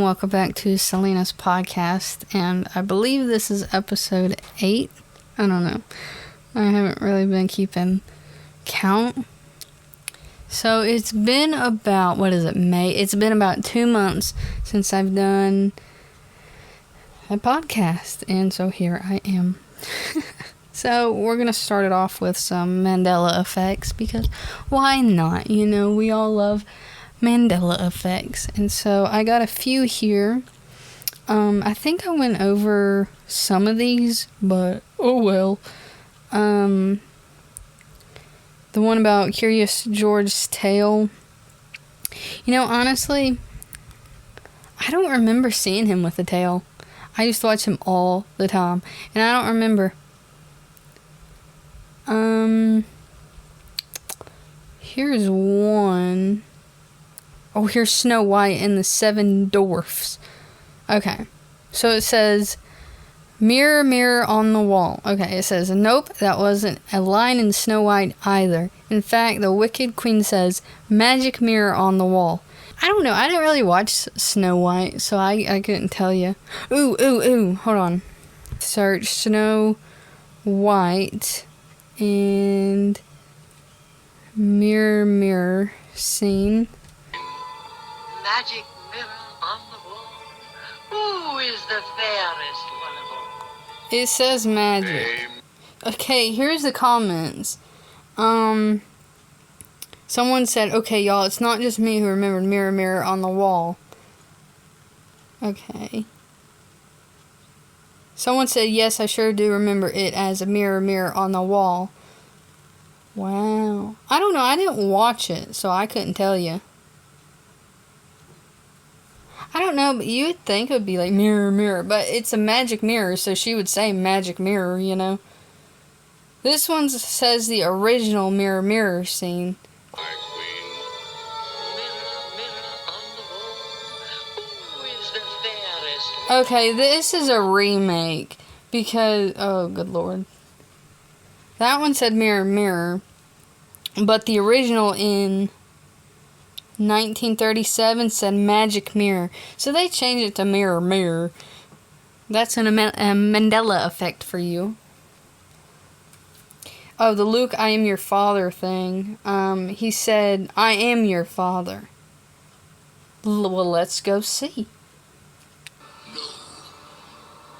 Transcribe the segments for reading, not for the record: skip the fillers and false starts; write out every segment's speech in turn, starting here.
and welcome back to Selenaspodcast, and I believe this is episode 8. I don't know. I haven't really been keeping count. So it's been about, May? It's been about 2 months since I've done a podcast, and so here I am. So we're going to start it off with some Mandela effects, because why not? You know, we all love Mandela effects. And so I got a few here. I think I went over some of these, but oh well. The one about Curious George's tale. You know, honestly, I don't remember seeing him with a tail. I used to watch him all the time, and I don't remember. Here's one. Oh, here's Snow White and the Seven Dwarfs. Okay. So it says, mirror, mirror on the wall. Okay, it says, nope, that wasn't a line in Snow White either. In fact, the Wicked Queen says, magic mirror on the wall. I don't know. I didn't really watch Snow White, so I couldn't tell you. Ooh. Hold on. Search Snow White and mirror, mirror scene. Magic mirror on the wall. Who is the fairest one of all? It says magic. Okay, here's the comments. Someone said, okay, y'all, it's not just me who remembered mirror, mirror on the wall. Okay. Someone said, yes, I sure do remember it as a mirror, mirror on the wall. Wow. I don't know, I didn't watch it, so I couldn't tell you. I don't know, but you would think it would be like mirror, mirror, but it's a magic mirror, so she would say magic mirror, you know. This one says the original mirror, mirror scene. Mirror, mirror on the wall. Who is the fairest one? Okay, this is a remake, because, oh, good lord. That one said mirror, mirror, but the original in 1937 said magic mirror. So they changed it to mirror, mirror. That's a Mandela effect for you. Oh, the Luke, I am your father thing. He said, I am your father. Well, let's go see. No,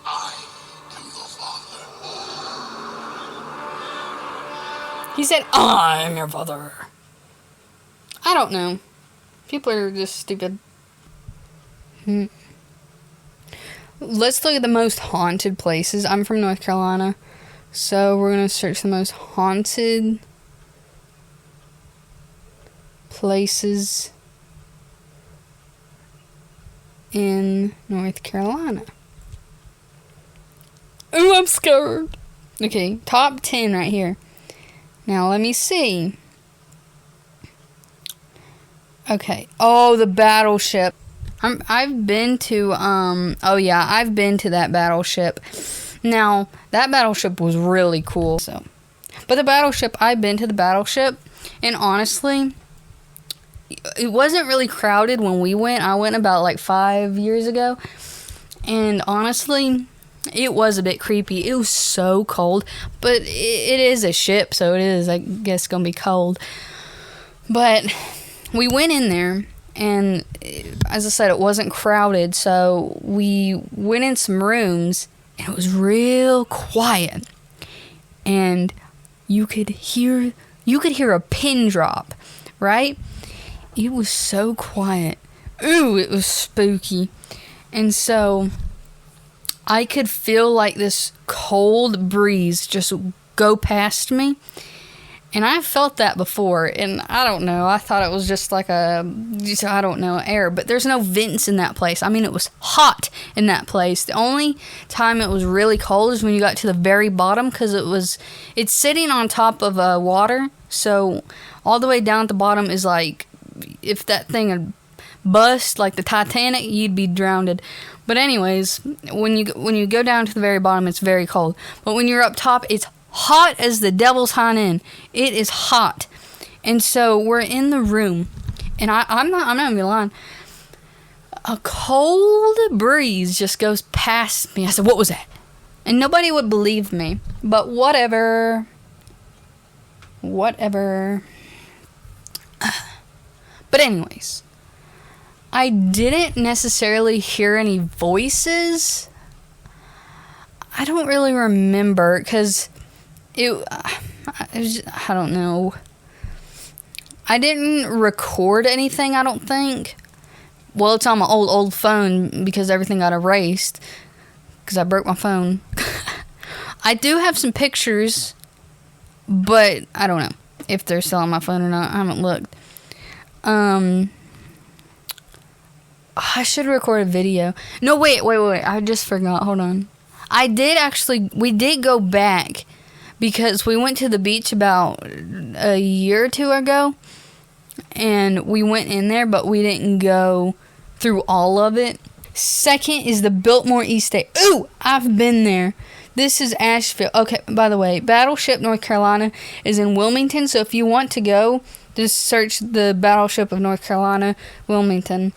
I am your father. He said, I am your father. I don't know. People are just stupid. Let's look at the most haunted places. I'm from North Carolina, so we're going to search the most haunted places in North Carolina. Ooh, I'm scared. Okay, top 10 right here. Now, let me see. Okay. Oh, the battleship. I've been to, I've been to that battleship. Now, that battleship was really cool, so. But the battleship, I've been to the battleship, and honestly, it wasn't really crowded when we went. I went about, 5 years ago, and honestly, it was a bit creepy. It was so cold, but it is a ship, so it is, I guess, gonna be cold. But we went in there, and as I said, it wasn't crowded, so we went in some rooms, and it was real quiet, and you could hear a pin drop, right? It was so quiet. Ooh, it was spooky. And so I could feel like this cold breeze just go past me. And I felt that before, and I don't know, I thought it was just like air, but there's no vents in that place. I mean, it was hot in that place. The only time it was really cold is when you got to the very bottom, because it's sitting on top of water, so all the way down at the bottom is like, if that thing had bust, like the Titanic, you'd be drowned. But anyways, when you go down to the very bottom, it's very cold. But when you're up top, it's hot as the devil's hind end. It is hot. And so we're in the room, and I'm not gonna be lying. a cold breeze just goes past me. I said, what was that? And nobody would believe me. But whatever. Whatever. But anyways, I didn't necessarily hear any voices. I don't really remember, because it was, I don't know. I didn't record anything, I don't think. Well, it's on my old phone because everything got erased because I broke my phone. I do have some pictures, but I don't know if they're still on my phone or not. I haven't looked. I should record a video. No, wait. I just forgot. Hold on. We did go back because we went to the beach about a year or two ago, and we went in there, but we didn't go through all of it. Second is the Biltmore East Day. Ooh, I've been there. This is Asheville. Okay, by the way, Battleship, North Carolina is in Wilmington, so if you want to go, just search the Battleship of North Carolina, Wilmington.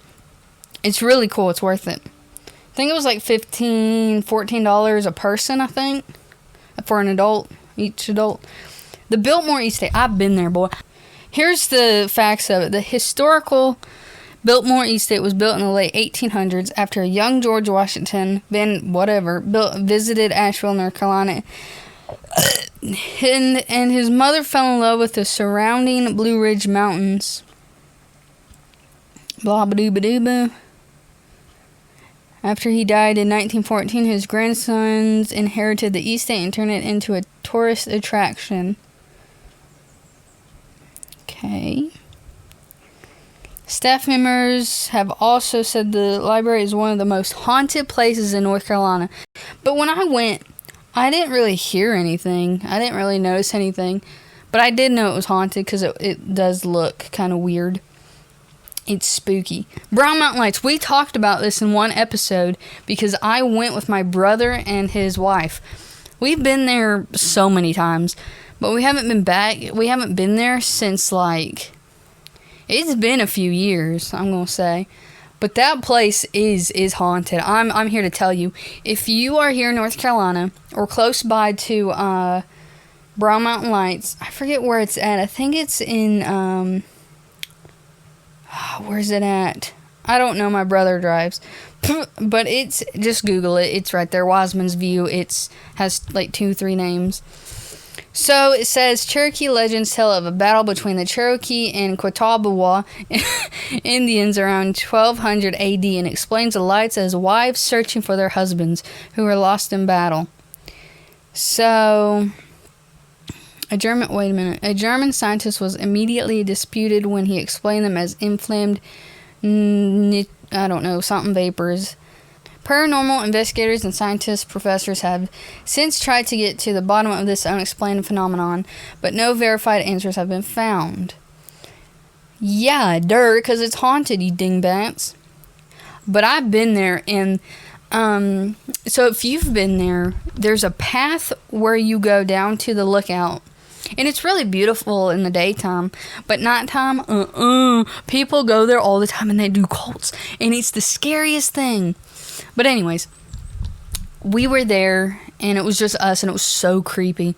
It's really cool. It's worth it. I think it was like $14 a person, I think, for an adult, each adult. The Biltmore East Day. I've been there, boy. Here's the facts of it. The historical Biltmore East Day was built in the late 1800s after a young George Washington, visited Asheville, North Carolina. And his mother fell in love with the surrounding Blue Ridge Mountains. Blah ba doo ba doo ba. After he died in 1914, his grandsons inherited the East Day and turned it into a tourist attraction. Okay. Staff members have also said the library is one of the most haunted places in North Carolina. But when I went, I didn't really hear anything. I didn't really notice anything. But I did know it was haunted because it does look kind of weird. It's spooky. Brown Mountain Lights. We talked about this in one episode because I went with my brother and his wife. We've been there so many times, but we haven't been back. We haven't been there since, like, it's been a few years, I'm going to say. But that place is haunted. I'm here to tell you. If you are here in North Carolina or close by to Brown Mountain Lights, I forget where it's at. I think it's in... where's it at? I don't know. My brother drives. But it's... Just Google it. It's right there. Wiseman's View. It has like 2-3 names. So it says, Cherokee legends tell of a battle between the Cherokee and Catawba Indians around 1200 AD and explains the lights as wives searching for their husbands who were lost in battle. So, a German scientist was immediately disputed when he explained them as inflamed, vapors. Paranormal investigators and scientists, professors have since tried to get to the bottom of this unexplained phenomenon, but no verified answers have been found. Yeah, because it's haunted, you dingbats. But I've been there, and so if you've been there, there's a path where you go down to the lookout. And it's really beautiful in the daytime, but nighttime, people go there all the time and they do cults, and it's the scariest thing. But anyways, we were there, and it was just us, and it was so creepy.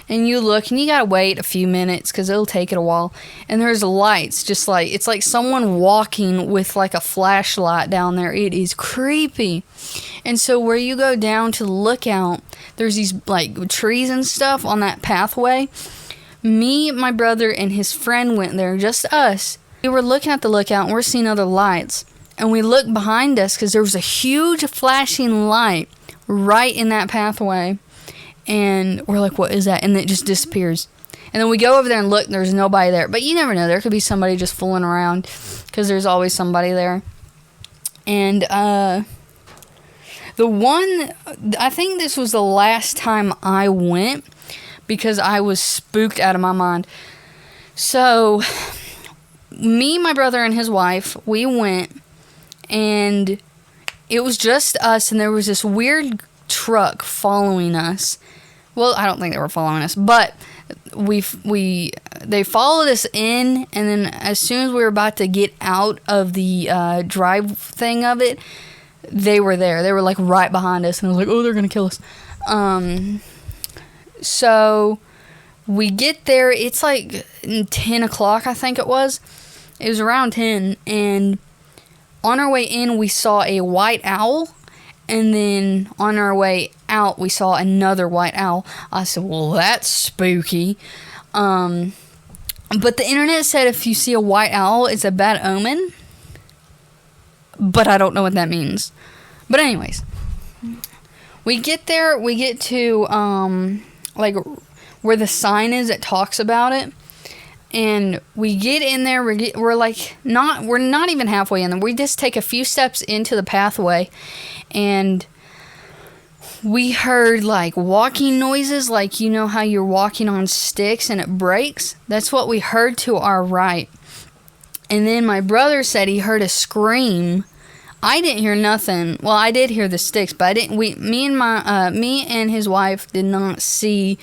And you look, and you gotta wait a few minutes, because it'll take it a while. And there's lights, just like, it's like someone walking with like a flashlight down there. It is creepy. And so where you go down to the lookout, there's these like trees and stuff on that pathway. Me, my brother, and his friend went there, just us. We were looking at the lookout, and we're seeing other lights. And we looked behind us because there was a huge flashing light right in that pathway. And we're like, what is that? And it just disappears. And then we go over there and look, and there's nobody there. But you never know. There could be somebody just fooling around because there's always somebody there. And I think this was the last time I went because I was spooked out of my mind. So, me, my brother, and his wife, we went. And it was just us, and there was this weird truck following us. Well, I don't think they were following us, but they followed us in, and then as soon as we were about to get out of the drive thing of it, they were there. They were like right behind us, and I was like, oh, they're gonna kill us. So we get there. It's like 10 o'clock, I think it was. It was around 10, and on our way in, we saw a white owl, and then on our way out, we saw another white owl. I said, well, that's spooky. But the internet said if you see a white owl, it's a bad omen. But I don't know what that means. But anyways, we get there, we get to, like, where the sign is that talks about it. And we get in there, we're not even halfway in there. We just take a few steps into the pathway, and we heard like walking noises, like you know how you're walking on sticks and it breaks? That's what we heard to our right. And then my brother said he heard a scream. I didn't hear nothing. Well, I did hear the sticks, but I didn't. Me and his wife did not see,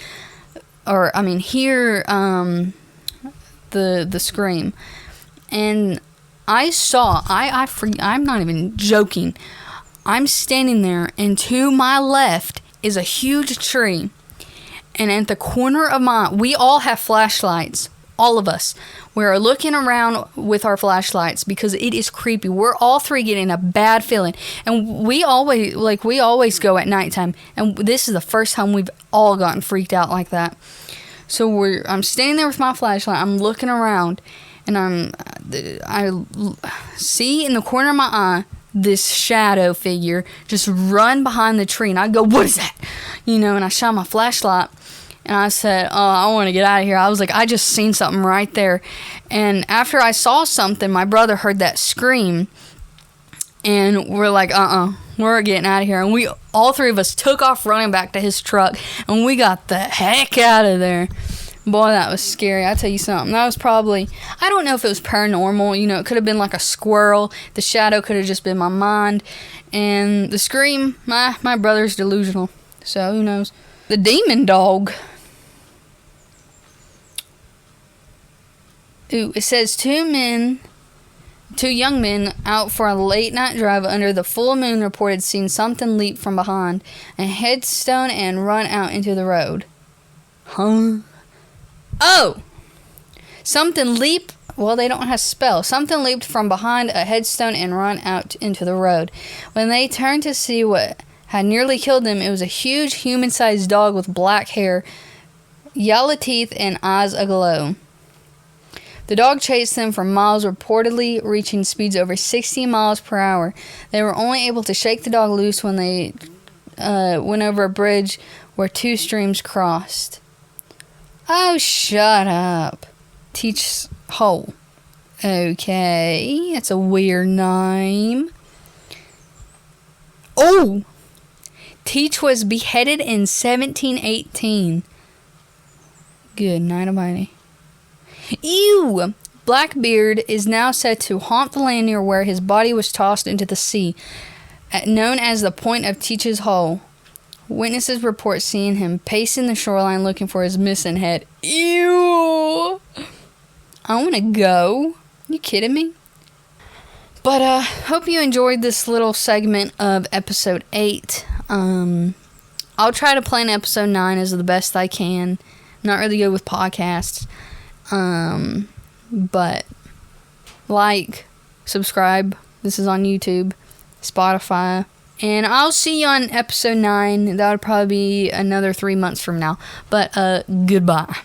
hear the scream. And I saw, I'm not even joking. I'm standing there, and to my left is a huge tree. And at the corner of we all have flashlights. All of us. We're looking around with our flashlights because it is creepy. We're all three getting a bad feeling. And we always go at nighttime. And this is the first time we've all gotten freaked out like that. So I'm standing there with my flashlight. I'm looking around, and I see in the corner of my eye this shadow figure just run behind the tree. And I go, what is that? And I shine my flashlight. And I said, oh, I want to get out of here. I was like, I just seen something right there. And after I saw something, my brother heard that scream. And we're like, we're getting out of here. And all three of us took off running back to his truck. And we got the heck out of there. Boy, that was scary. I tell you something. That was probably, I don't know if it was paranormal. It could have been like a squirrel. The shadow could have just been my mind. And the scream, my brother's delusional. So, who knows? The demon dog. Ooh, it says two young men out for a late night drive under the full moon reported seeing something leap from behind a headstone and run out into the road. Huh? Oh! Something leaped. Well, they don't have spell. Something leaped from behind a headstone and run out into the road. When they turned to see what had nearly killed them, it was a huge human-sized dog with black hair, yellow teeth, and eyes aglow. The dog chased them for miles, reportedly reaching speeds over 60 miles per hour. They were only able to shake the dog loose when they went over a bridge where two streams crossed. Oh, shut up. Teach Hole. Okay, that's a weird name. Oh! Teach was beheaded in 1718. Good night, Almighty. Ew! Blackbeard is now said to haunt the land near where his body was tossed into the sea, known as the Point of Teach's Hole. Witnesses report seeing him pacing the shoreline looking for his missing head. Ew! I want to go. You kidding me? But, hope you enjoyed this little segment of episode 8. I'll try to plan episode 9 as the best I can. Not really good with podcasts. But like, subscribe. This is on YouTube, Spotify. And I'll see you on episode 9. That would probably be another 3 months from now. But, goodbye.